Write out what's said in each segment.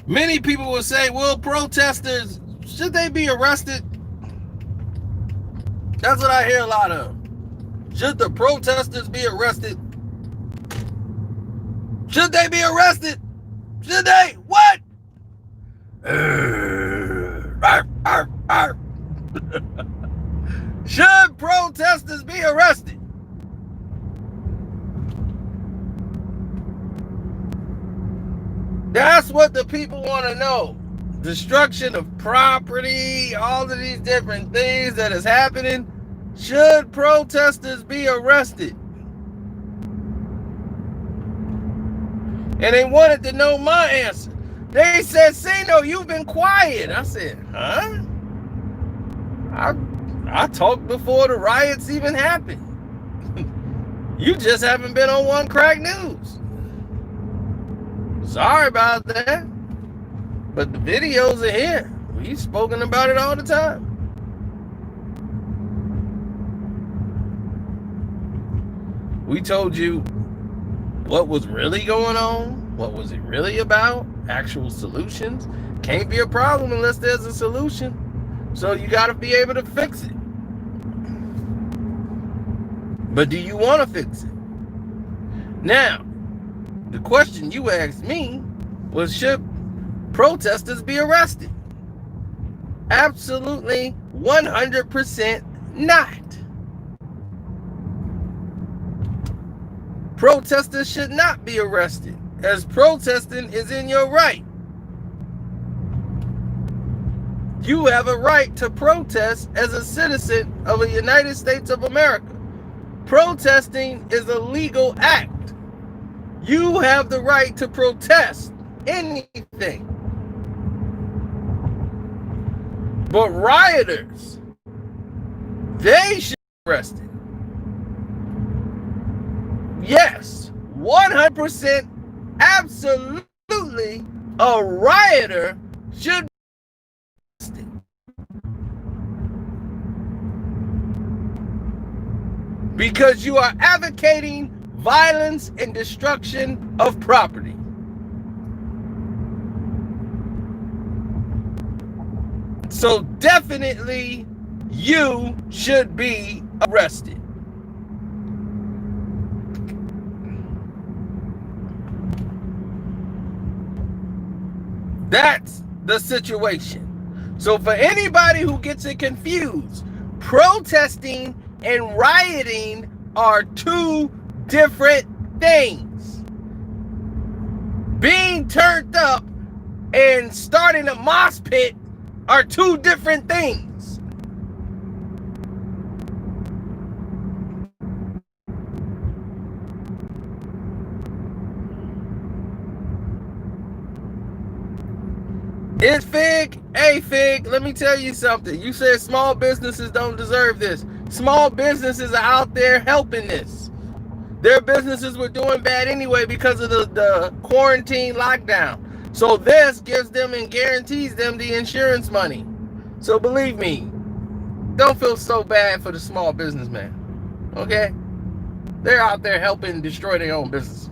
Many people will say, well, protesters, should they be arrested? That's what I hear a lot of. Should the protesters be arrested? Should they be arrested? Should they? What? Should protesters be arrested? That's what the people want to know. Destruction of property, all of these different things that is happening. Should protesters be arrested? And they wanted to know my answer. They said, Sino, you've been quiet. I said, huh? I talked before the riots even happened. You just haven't been on One Crack News. Sorry about that. But the videos are here. We've spoken about it all the time. We told you what was really going on, what was it really about, actual solutions. Can't be a problem unless there's a solution. So you got to be able to fix it. But do you want to fix it? Now, the question you asked me was, should protesters be arrested? Absolutely 100% not. Protesters should not be arrested, as protesting is in your right. You have a right to protest as a citizen of the United States of America. Protesting is a legal act. You have the right to protest anything. But rioters, they should be arrested. Yes, 100% absolutely a rioter should be arrested. Because you are advocating violence and destruction of property. So definitely you should be arrested. That's the situation. So for anybody who gets it confused, protesting and rioting are two different things. Being turned up and starting a mosh pit are two different things. It's Fig. Hey, Fig, let me tell you something. You said small businesses don't deserve this. Small businesses are out there helping this. Their businesses were doing bad anyway because of the quarantine lockdown. So this gives them and guarantees them the insurance money. So believe me, don't feel so bad for the small businessman. Okay? They're out there helping destroy their own business.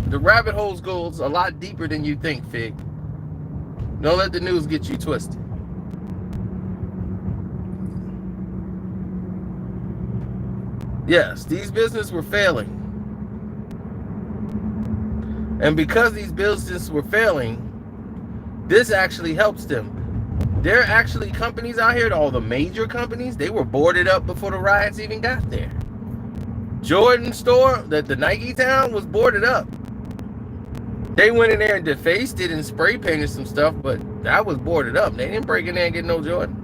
The rabbit holes goes a lot deeper than you think, Fig. Don't let the news get you twisted. Yes, these businesses were failing. And because these businesses were failing, this actually helps them. There are actually companies out here, all the major companies, they were boarded up before the riots even got there. Jordan store, the Nike town, was boarded up. They went in there and defaced it and spray painted some stuff, but that was boarded up. They didn't break in there and get no Jordan.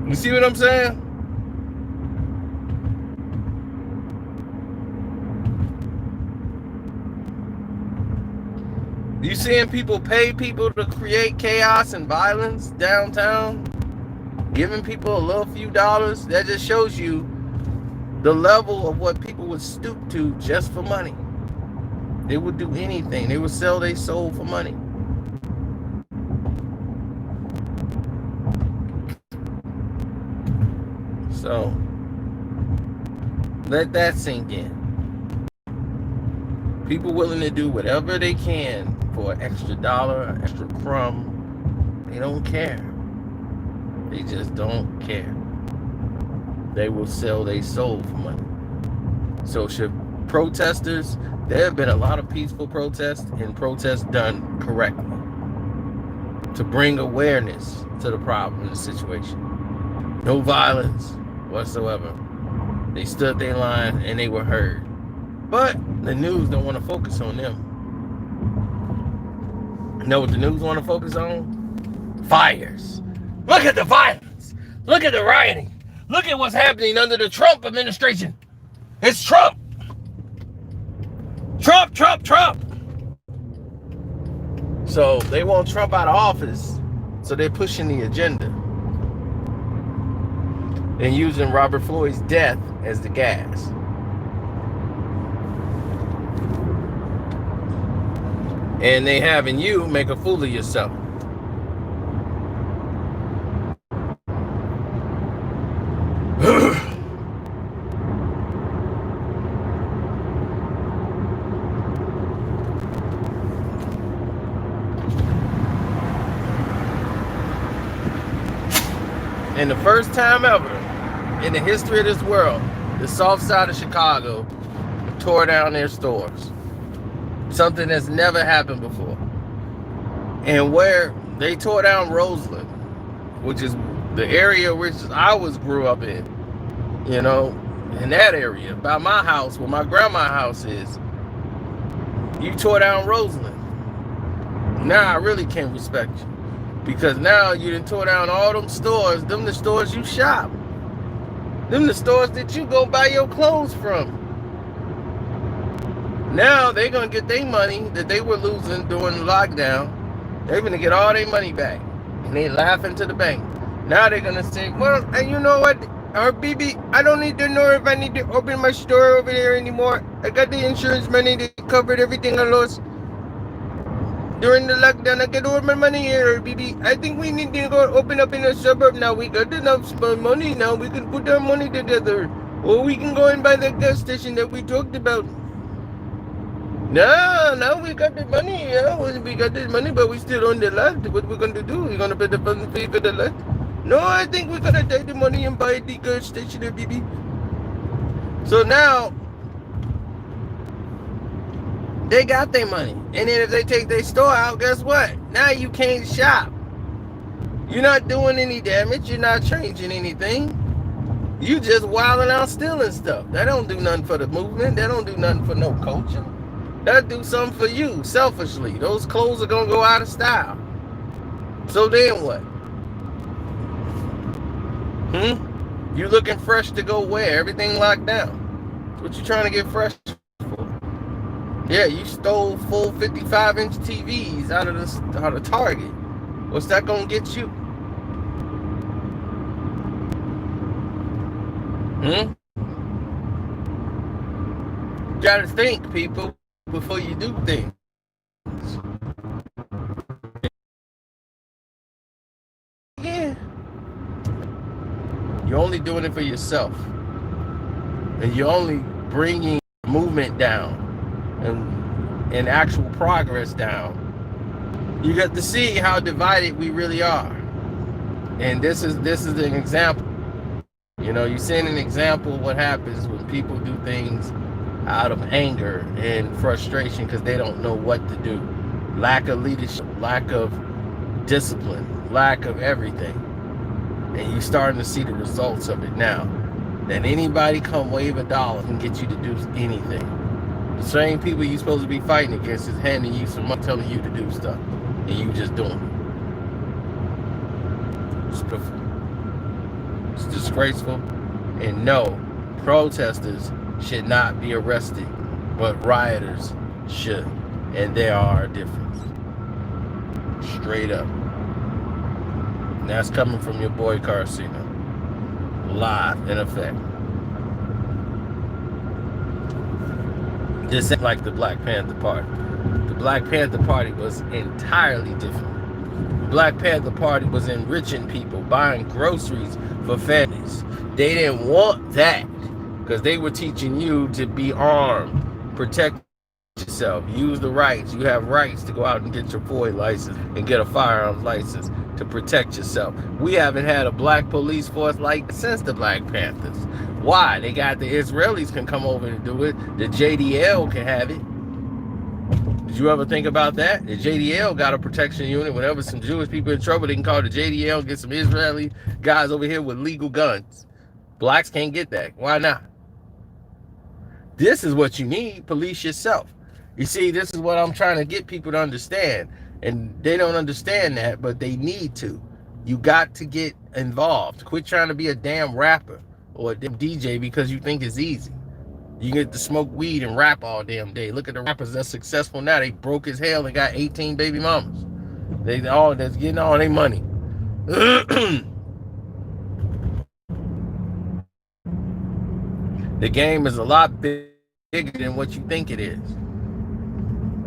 You see what I'm saying? You seeing people pay people to create chaos and violence downtown? Giving people a little few dollars? That just shows you the level of what people would stoop to just for money. They would do anything. They would sell their soul for money. So let that sink in. People willing to do whatever they can for an extra dollar, an extra crumb. They don't care. They just don't care. They will sell their soul for money. So should protesters, there have been a lot of peaceful protests and protests done correctly to bring awareness to the problem and the situation. No violence whatsoever. They stood their line and they were heard. But the news don't want to focus on them. You know what the news want to focus on? Fires. Look at the violence. Look at the rioting. Look at what's happening under the Trump administration. It's Trump. Trump, Trump, Trump. So they want Trump out of office. So they're pushing the agenda. And using Robert Floyd's death as the gas. And they having you make a fool of yourself. And the first time ever in the history of this world, the south side of Chicago tore down their stores. Something that's never happened before. And where they tore down Roseland, which is the area which I grew up in, you know, in that area, by my house, where my grandma's house is, you tore down Roseland. Now I really can't respect you. Because now you done tore down all them stores, them the stores you shop. Them the stores that you go buy your clothes from. Now they're going to get their money that they were losing during the lockdown. They're going to get all their money back. And they laughing to the bank. Now they're going to say, well, and you know what? BB, I don't need to know if I need to open my store over there anymore. I got the insurance money that covered everything I lost during the lockdown. I get all my money here, BB. I think we need to go open up in a suburb now. We got enough money now. We can put our money together. Or we can go and buy that gas station that we talked about. No, we got the money. Yeah, we got the money, but we still on the left. What we're going to do? We're going to pay the funds fee for the left? No, I think we're going to take the money and buy the gas station, BB. So now, they got their money. And then if they take their store out, guess what? Now you can't shop. You're not doing any damage. You're not changing anything. You just wilding out stealing stuff. That don't do nothing for the movement. That don't do nothing for no culture. That do something for you, selfishly. Those clothes are going to go out of style. So then what? You looking fresh to go where? Everything locked down. What you trying to get fresh for? Yeah, you stole full 55-inch TVs out of Target. What's that going to get you? You got to think, people, before you do things. Yeah. You're only doing it for yourself. And you're only bringing movement down and actual progress down. You got to see how divided we really are. And this is an example. You know, you're seeing an example of what happens when people do things out of anger and frustration because they don't know what to do. Lack of leadership, lack of discipline, lack of everything. And you're starting to see the results of it now. That anybody come wave a dollar can get you to do anything. The same people you're supposed to be fighting against is handing you some money, telling you to do stuff. And you just doing it. It's disgraceful. And no, protesters should not be arrested, but rioters should. And there are a difference. Straight up. And that's coming from your boy Carcino. Live in effect. This ain't like the Black Panther Party. The Black Panther Party was entirely different. Black Panther Party was enriching people, buying groceries for families. They didn't want that because they were teaching you to be armed, protect yourself, use the rights. You have rights to go out and get your FOIA license and get a firearms license to protect yourself. We haven't had a black police force like since the Black Panthers. Why? They got the Israelis can come over and do it. The JDL can have it. Did you ever think about that? The JDL got a protection unit. Whenever some Jewish people in trouble, they can call the JDL and get some Israeli guys over here with legal guns. Blacks can't get that. Why not? This is what you need. Police yourself. You see, this is what I'm trying to get people to understand. And they don't understand that, but they need to. You got to get involved. Quit trying to be a damn rapper or a damn DJ because you think it's easy. You get to smoke weed and rap all damn day. Look at the rappers that's successful now. They broke as hell and got 18 baby mamas. They all that's getting all their money. The game is a lot bigger than what you think it is.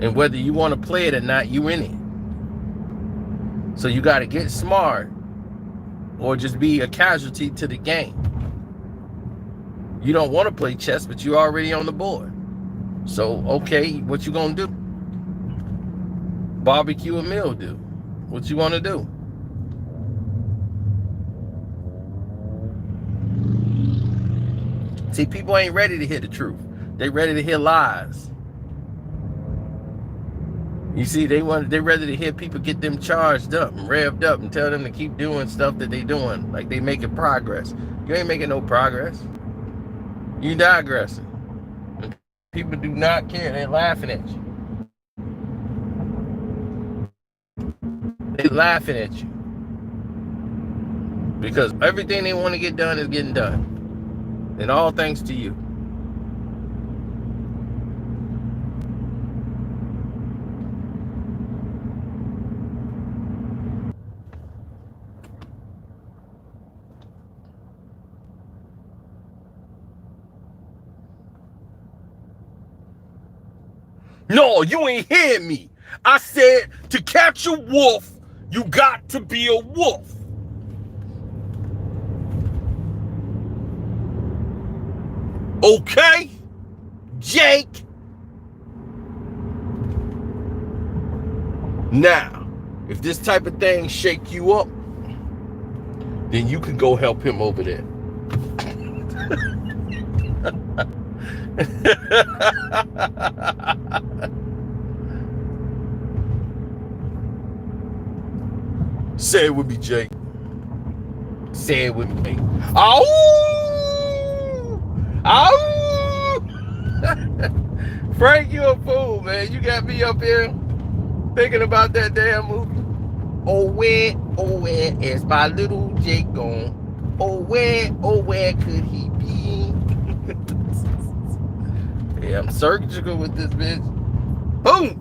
And whether you want to play it or not, you in it. So you got to get smart or just be a casualty to the game. You don't want to play chess, but you're already on the board. So, okay, what you gonna do? Barbecue a mildew. What you want to do? See, people ain't ready to hear the truth. They ready to hear lies. You see, they ready to hear people get them charged up and revved up and tell them to keep doing stuff that they doing, like they making progress. You ain't making no progress. You digressing. People do not care. They're laughing at you. They're laughing at you. Because everything they want to get done is getting done. And all thanks to you. No, you ain't hear me. I said to catch a wolf, you got to be a wolf. Okay, Jake? Now, if this type of thing shake you up, then you can go help him over there. Say it with me, Jake. Say it with me, Jake. Ow! Ow! Frank, you a fool, man. You got me up here thinking about that damn movie. Oh, where is my little Jake gone? Oh, where could he be? Yeah, I'm surgical with this bitch. Boom!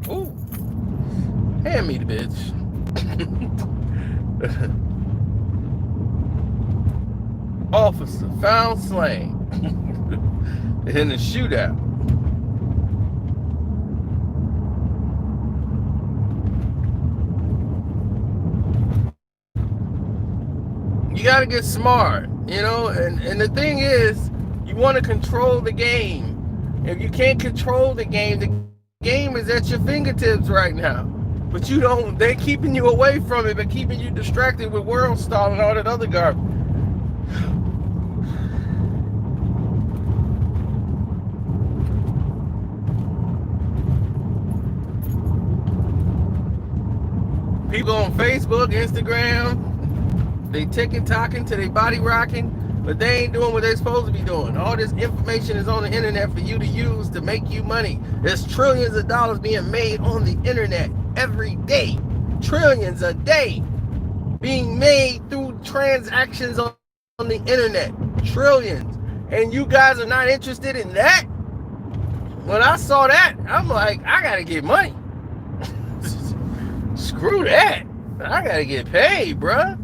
Ooh. Hand me the bitch. Officer found slain in a shootout. You got to get smart, you know, and the thing is, you want to control the game. If you can't control the game is at your fingertips right now. But you don't, they're keeping you away from it, but keeping you distracted with World Star and all that other garbage. People on Facebook, Instagram, they TikToking to they body rocking, but they ain't doing what they're supposed to be doing. All this information is on the internet for you to use to make you money. There's trillions of dollars being made on the internet every day. Trillions a day being made through transactions on the internet. Trillions. And you guys are not interested in that? When I saw that, I'm like, I gotta get money. Screw that. I gotta get paid, bruh.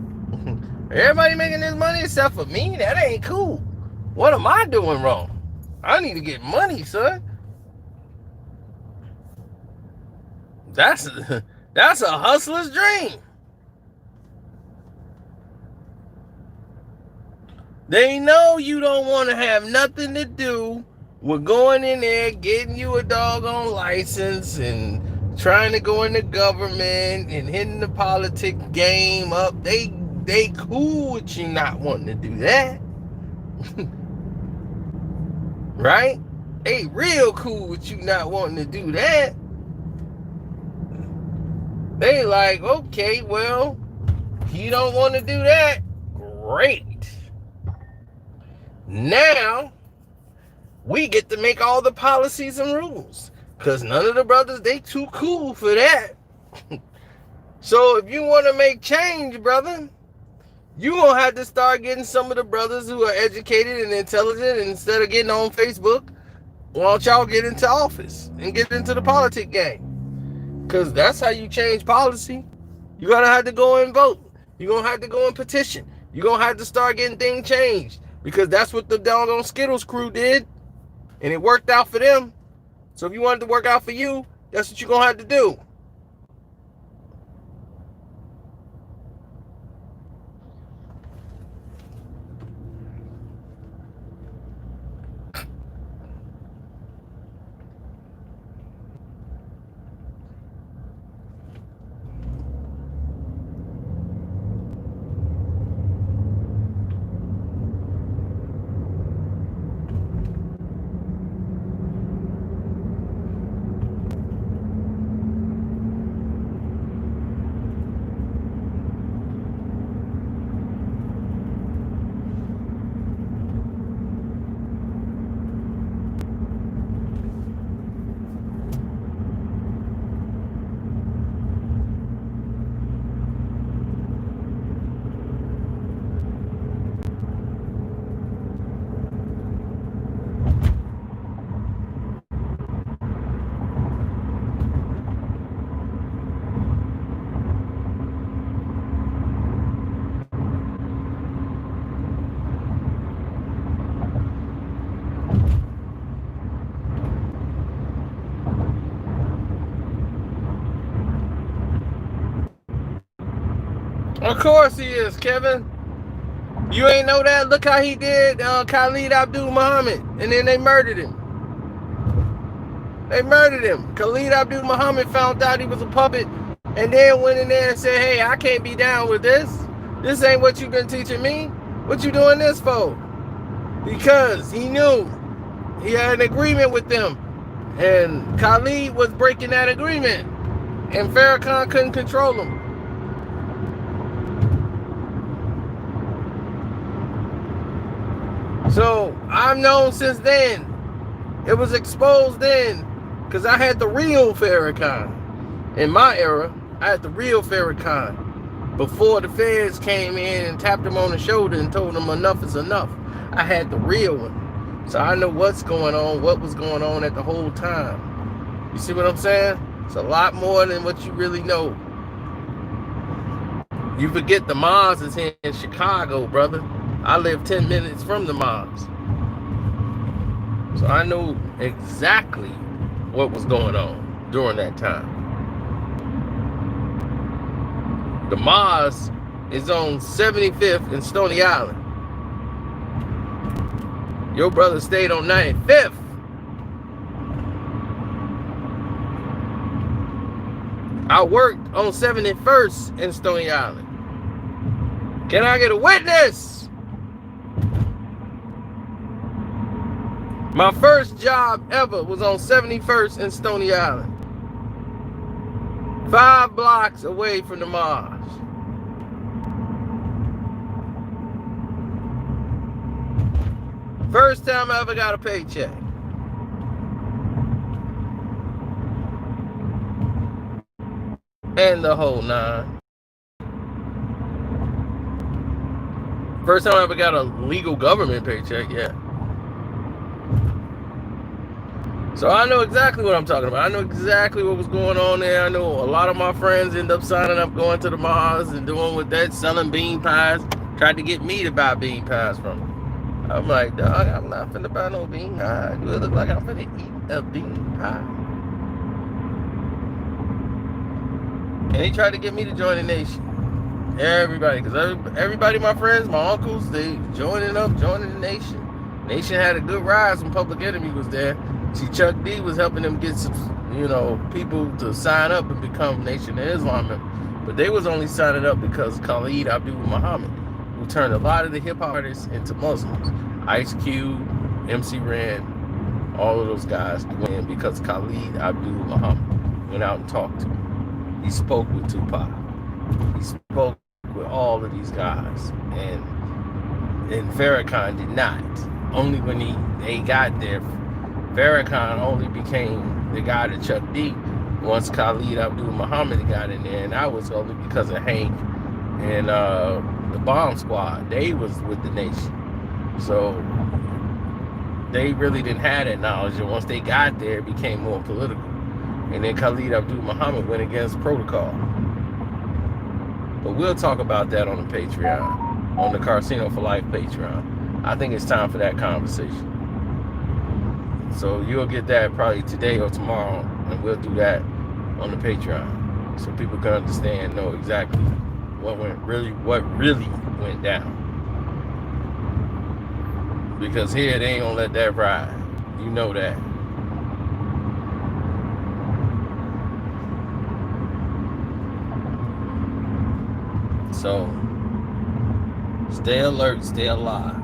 Everybody making this money except for me? That ain't cool. What am I doing wrong? I need to get money, son. That's a hustler's dream. They know you don't want to have nothing to do with going in there, getting you a doggone license and trying to go in the government and hitting the politic game up. They cool with you not wanting to do that. Right? They real cool with you not wanting to do that. They like, okay, well, you don't want to do that. Great. Now, we get to make all the policies and rules. Because none of the brothers, they too cool for that. So if you want to make change, brother, you going to have to start getting some of the brothers who are educated and intelligent, and instead of getting on Facebook, why don't y'all get into office and get into the politic game? Because that's how you change policy. You're going to have to go and vote. You're going to have to go and petition. You're going to have to start getting things changed. Because that's what the doggone Skittles crew did. And it worked out for them. So if you want it to work out for you, that's what you're going to have to do. Of course he is, Kevin. You ain't know that? Look how he did Khalid Abdul Muhammad. And then they murdered him. They murdered him. Khalid Abdul Muhammad found out he was a puppet and then went in there and said, hey, I can't be down with this. This ain't what you've been teaching me. What you doing this for? Because he knew he had an agreement with them. And Khalid was breaking that agreement. And Farrakhan couldn't control him. So I've known since then. It was exposed then. Because I had the real Farrakhan. In my era, I had the real Farrakhan. Before the feds came in and tapped him on the shoulder and told him enough is enough. I had the real one. So I know what's going on, what was going on at the whole time. You see what I'm saying? It's a lot more than what you really know. You forget the Mars is here in Chicago, brother. I live 10 minutes from the Mars. So I know exactly what was going on during that time. The Mars is on 75th and Stony Island. Your brother stayed on 95th. I worked on 71st in Stony Island. Can I get a witness? My first job ever was on 71st in Stony Island. 5 blocks away from the Mars. First time I ever got a paycheck. And the whole 9. First time I ever got a legal government paycheck, yeah. So I know exactly what I'm talking about. I know exactly what was going on there. I know a lot of my friends end up signing up, going to the Mars and doing with that, selling bean pies. Tried to get me to buy bean pies from them. I'm like, dog, I'm not finna buy no bean pie. Do it look like I'm finna eat a bean pie? And he tried to get me to join the nation. Everybody, because everybody, my friends, my uncles, they joining the nation. Nation had a good rise when Public Enemy was there. See, Chuck D was helping them get some, people to sign up and become Nation of Islam. But they was only signing up because Khalid Abdul Muhammad, who turned a lot of the hip hop artists into Muslims. Ice Cube, MC Ren, all of those guys went in because Khalid Abdul Muhammad went out and talked to him. He spoke with Tupac. He spoke with all of these guys, and Farrakhan did not. Only when they got there, Farrakhan only became the guy to Chuck D once Khalid Abdul Muhammad got in there, and that was only because of Hank and the Bomb Squad. They was with the nation, so they really didn't have that knowledge. And once they got there, it became more political. And then Khalid Abdul Muhammad went against protocol. But we'll talk about that on the Patreon, on the Carcino for Life Patreon. I think it's time for that conversation. So you'll get that probably today or tomorrow, and we'll do that on the Patreon, so people can understand, know exactly what really went down. Because here they ain't gonna let that ride. You know that. So stay alert, stay alive.